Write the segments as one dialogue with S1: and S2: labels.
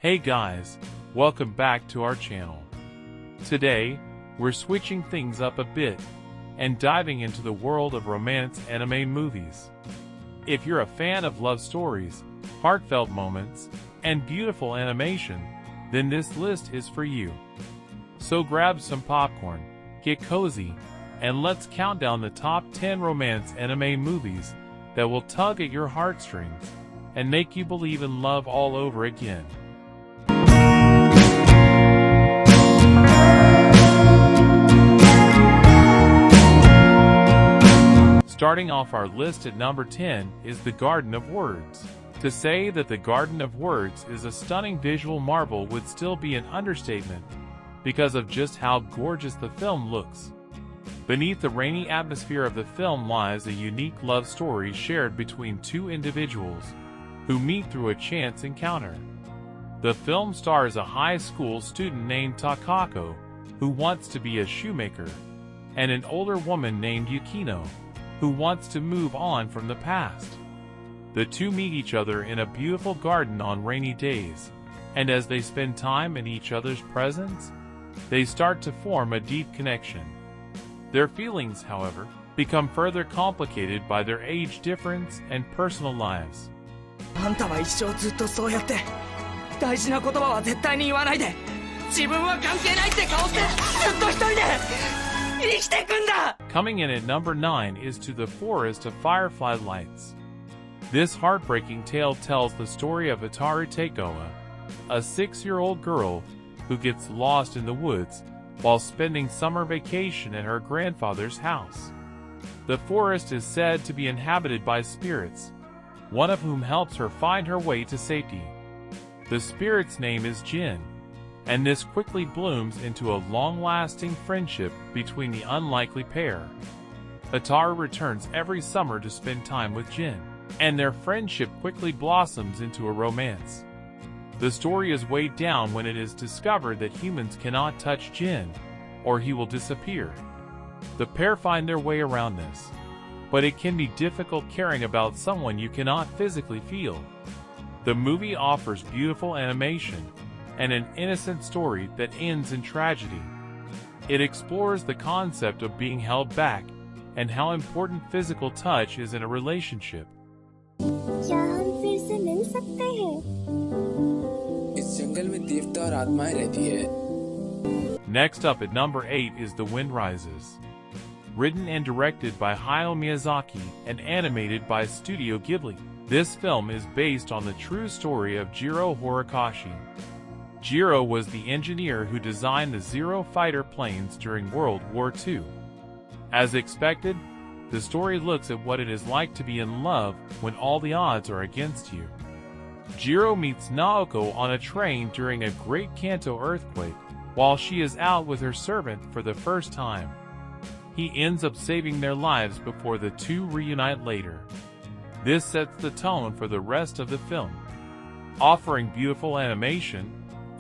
S1: Hey guys, welcome back to our channel. Today, we're switching things up a bit and diving into the world of romance anime movies. If you're a fan of love stories, heartfelt moments, and beautiful animation, then this list is for you. So grab some popcorn, get cozy, and let's count down the top 10 romance anime movies that will tug at your heartstrings and make you believe in love all over again. Starting off our list at number 10 is The Garden of Words. To say that The Garden of Words is a stunning visual marvel would still be an understatement, because of just how gorgeous the film looks. Beneath the rainy atmosphere of the film lies a unique love story shared between two individuals who meet through a chance encounter. The film stars a high school student named Takako, who wants to be a shoemaker, and an older woman named Yukino, who wants to move on from the past. The two meet each other in a beautiful garden on rainy days, and as they spend time in each other's presence, they start to form a deep connection. Their feelings, however, become further complicated by their age difference and personal lives.
S2: あんたは一生ずっとそうやって大事な言葉は絶対に言わないで自分は関係ないって顔してずっと一人で生きてくんだ
S1: Coming in at number 9 is To the Forest of Firefly Lights. This heartbreaking tale tells the story of Ataru Takeoa, a 6-year-old girl who gets lost in the woods while spending summer vacation at her grandfather's house. The forest is said to be inhabited by spirits, one of whom helps her find her way to safety. The spirit's name is Jin, and this quickly blooms into a long-lasting friendship between the unlikely pair. Ataru returns every summer to spend time with Jin, and their friendship quickly blossoms into a romance. The story is weighed down when it is discovered that humans cannot touch Jin, or he will disappear. The pair find their way around this, but it can be difficult caring about someone you cannot physically feel. The movie offers beautiful animation and an innocent story that ends in tragedy. It explores the concept of being held back and how important physical touch is in a relationship.
S3: क्या हम फिर से मिल सकते हैं?
S4: इस जंगल में देवता और आत्माएं रहती है.
S1: Next up at number 8 is The Wind Rises. Written and directed by Hayao Miyazaki and animated by Studio Ghibli, this film is based on the true story of Jiro Horikoshi. Jiro was the engineer who designed the Zero fighter planes during World War II. As expected, the story looks at what it is like to be in love when all the odds are against you. Jiro meets Naoko on a train during a Great Kanto earthquake while she is out with her servant for the first time. He ends up saving their lives before the two reunite later. This sets the tone for the rest of the film, offering beautiful animation,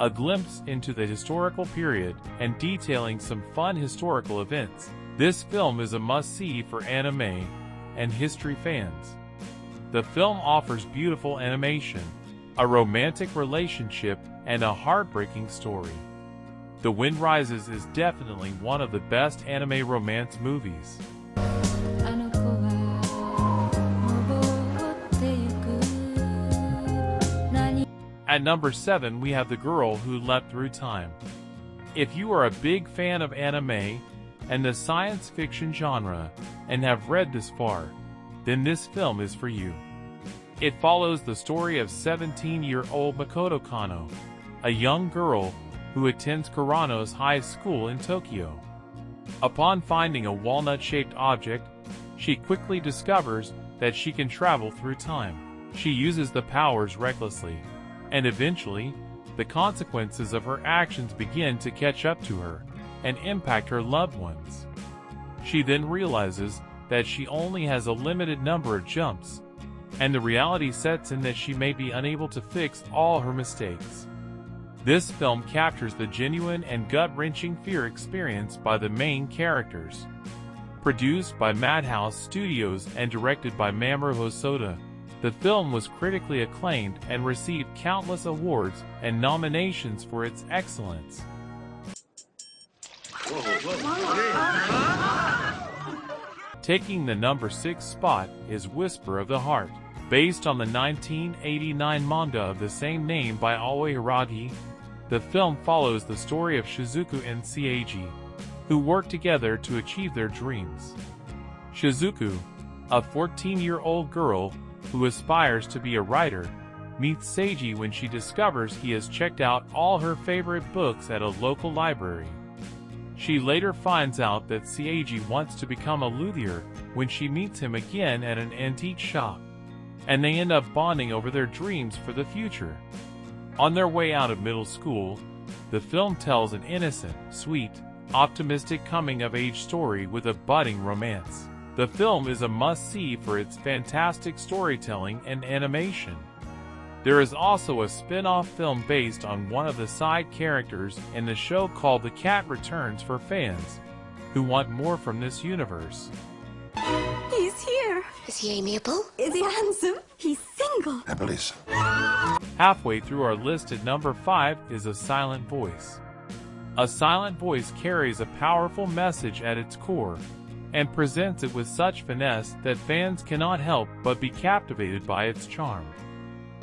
S1: a glimpse into the historical period, and detailing some fun historical events. This film is a must-see for anime and history fans. The film offers beautiful animation, a romantic relationship, and a heartbreaking story. The Wind Rises is definitely one of the best anime romance movies. At number 7 we have The Girl Who Leapt Through Time. If you are a big fan of anime and the science fiction genre and have read this far, then this film is for you. It follows the story of 17-year-old Makoto Kano, a young girl who attends Kurano's high school in Tokyo. Upon finding a walnut-shaped object, she quickly discovers that she can travel through time. She uses the powers recklessly, and eventually, the consequences of her actions begin to catch up to her and impact her loved ones. She then realizes that she only has a limited number of jumps, and the reality sets in that she may be unable to fix all her mistakes. This film captures the genuine and gut-wrenching fear experienced by the main characters. Produced by Madhouse Studios and directed by Mamoru Hosoda, The film was critically acclaimed and received countless awards and nominations for its excellence. Taking the number 6 spot is Whisper of the Heart. Based on the 1989 manga of the same name by Aoi Hiragi, the film follows the story of Shizuku and Seiji, who work together to achieve their dreams. Shizuku, a 14-year-old girl who aspires to be a writer, meets Seiji when she discovers he has checked out all her favorite books at a local library. She later finds out that Seiji wants to become a luthier when she meets him again at an antique shop, and they end up bonding over their dreams for the future. On their way out of middle school, the film tells an innocent, sweet, optimistic coming-of-age story with a budding romance. The film is a must-see for its fantastic storytelling and animation. There is also a spin-off film based on one of the side characters in the show called The Cat Returns for fans who want more from this universe.
S3: He's here.
S5: Is he amiable?
S3: Is he handsome? He's single.
S6: I believe so.
S1: Halfway through our list at number 5 is A Silent Voice. A silent voice carries a powerful message at its core and presents it with such finesse that fans cannot help but be captivated by its charm.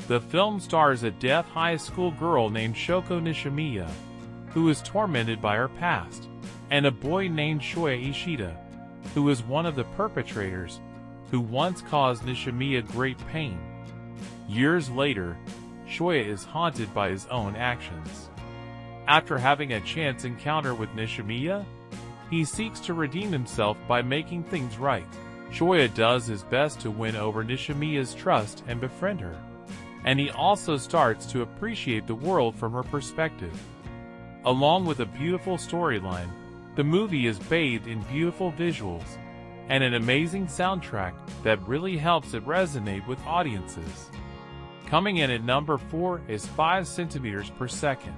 S1: The film stars a deaf high school girl named Shoko Nishimiya, who is tormented by her past, and a boy named Shoya Ishida, who is one of the perpetrators who once caused Nishimiya great pain. Years later, Shoya is haunted by his own actions. After having a chance encounter with Nishimiya, he seeks to redeem himself by making things right. Shoya does his best to win over Nishimiya's trust and befriend her, and he also starts to appreciate the world from her perspective. Along with a beautiful storyline, the movie is bathed in beautiful visuals and an amazing soundtrack that really helps it resonate with audiences. Coming in at number 4 is 5 centimeters per second.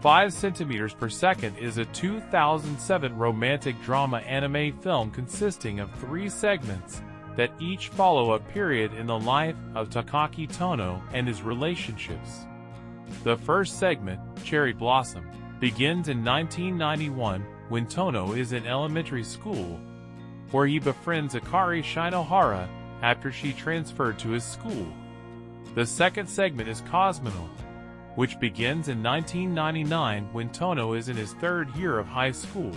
S1: 5 centimeters per second is a 2007 romantic drama anime film consisting of 3 segments that each follow a period in the life of Takaki Tono and his relationships. The first segment, Cherry Blossom, begins in 1991 when Tono is in elementary school, where he befriends Akari Shinohara after she transferred to his school. The second segment is Cosmonaut, which begins in 1999 when Tono is in his 3rd year of high school.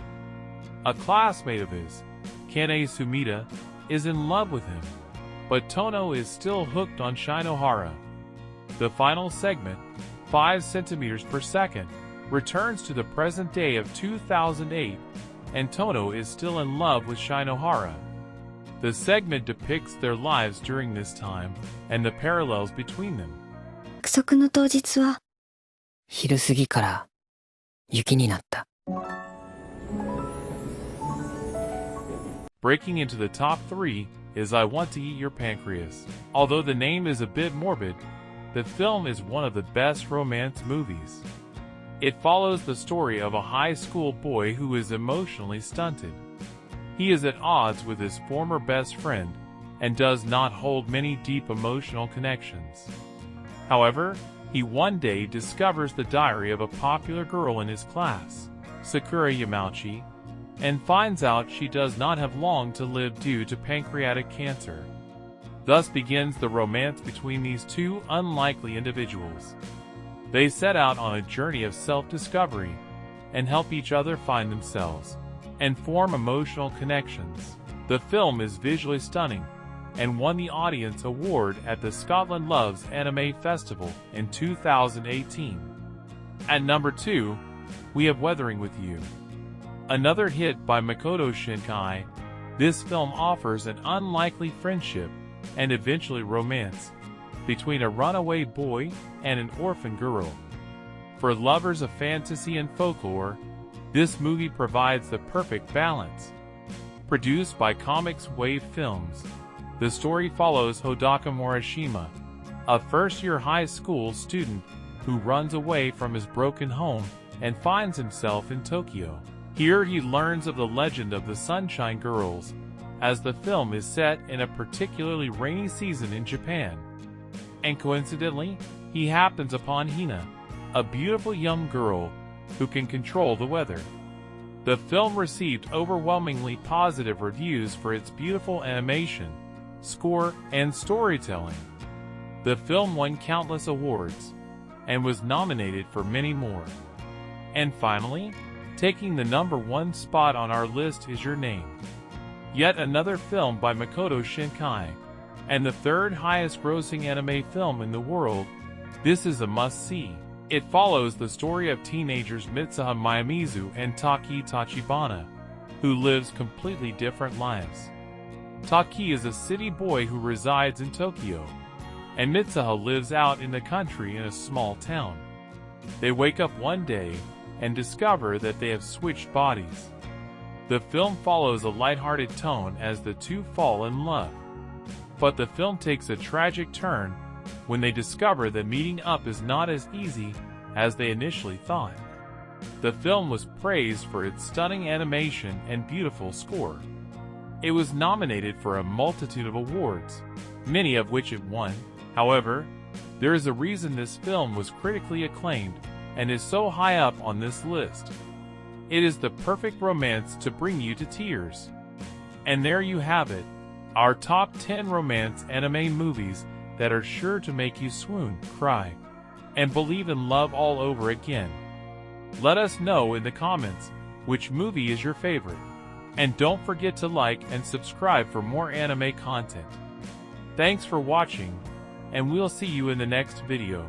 S1: A classmate of his, Kane Sumida, is in love with him, but Tono is still hooked on Shinohara. The final segment, 5 centimeters per second, returns to the present day of 2008, and Tono is still in love with Shinohara. The segment depicts their lives during this time and the parallels between them.
S3: 約束の当日は
S2: 昼過ぎから雪になった。
S1: Breaking into the top 3 is I Want to Eat Your Pancreas. Although the name is a bit morbid, the film is one of the best romance movies. It follows the story of a high school boy who is emotionally stunted. He is at odds with his former best friend and does not hold many deep emotional connections. However, he one day discovers the diary of a popular girl in his class, Sakura Yamauchi, and finds out she does not have long to live due to pancreatic cancer. Thus begins the romance between these two unlikely individuals. They set out on a journey of self-discovery and help each other find themselves and form emotional connections. The film is visually stunning and won the Audience Award at the Scotland Loves Anime Festival in 2018. At number 2, we have Weathering with You. Another hit by Makoto Shinkai, this film offers an unlikely friendship and eventually romance between a runaway boy and an orphan girl. For lovers of fantasy and folklore, this movie provides the perfect balance. Produced by Comics Wave Films, the story follows Hodaka Morishima, a first-year high school student who runs away from his broken home and finds himself in Tokyo. Here he learns of the legend of the Sunshine Girls, as the film is set in a particularly rainy season in Japan. And coincidentally, he happens upon Hina, a beautiful young girl who can control the weather. The film received overwhelmingly positive reviews for its beautiful animation, score, and storytelling. The film won countless awards and was nominated for many more. And finally, taking the #1 spot on our list is Your Name. Yet another film by Makoto Shinkai, and the third highest grossing anime film in the world. This is a must-see. It follows the story of teenagers Mitsuha Mayamizu and Taki Tachibana, who lives completely different lives. Taki is a city boy who resides in Tokyo, and Mitsuha lives out in the country in a small town. They wake up one day and discover that they have switched bodies. The film follows a lighthearted tone as the two fall in love. But the film takes a tragic turn when they discover that meeting up is not as easy as they initially thought. The film was praised for its stunning animation and beautiful score. It was nominated for a multitude of awards, many of which it won. However, there is a reason this film was critically acclaimed and is so high up on this list. It is the perfect romance to bring you to tears. And there you have it, our top 10 romance anime movies that are sure to make you swoon, cry, and believe in love all over again. Let us know in the comments which movie is your favorite. And don't forget to like and subscribe for more anime content. Thanks for watching, and we'll see you in the next video.